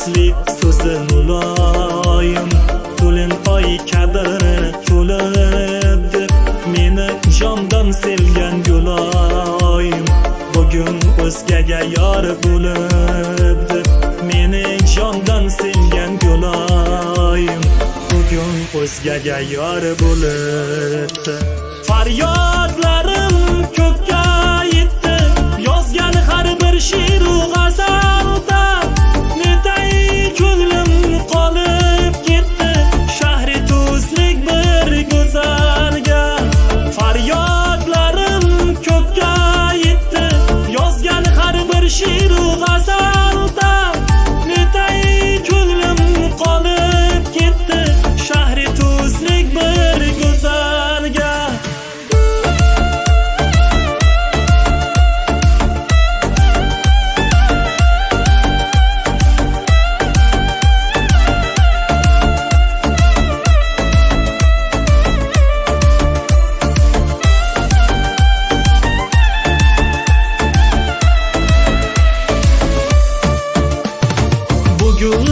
ko'zlik so'zi muloyim, to'lin oy kadrini to'lib deb meni jondan sevgan guloyim, bugun o'zgaga yor bo'lib deb meni jondan sevgan guloyim, bugun o'zgaga yor bo'libdi. Faryodlarim ko'kka yetdi, yozgan har bir she'ru g'azalda netay ko'nglim qolib ketdi, shahri tuzlik bir go'zalga. Faryodlarim ko'kka yetdi, yozgan har bir she'ru g'azalda netay ko'nglim qolib ketdi, shahri tuzlik bir go'zalga. Bugun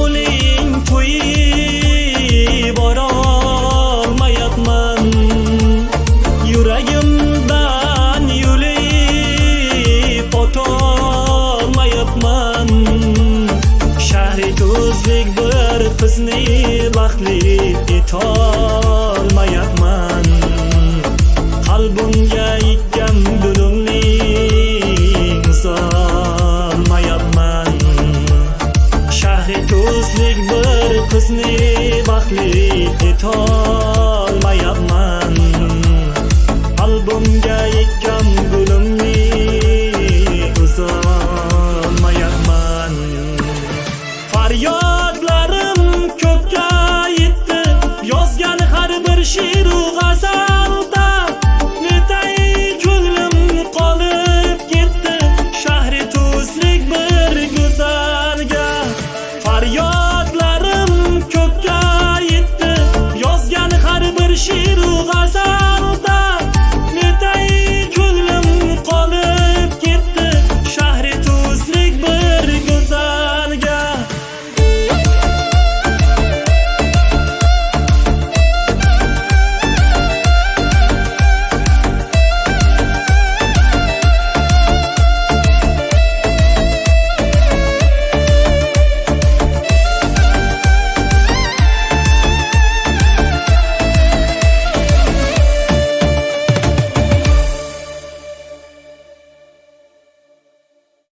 o'ling to'yib borolmayapman, yuragimdan yulib o'tolmayapman. Shahri tuzlik bir qizni baxtli etolmayapman, qalbimga yetgan gulumning solmayapman. Shahri tuzlik bir qizni baxtli etolmayapman.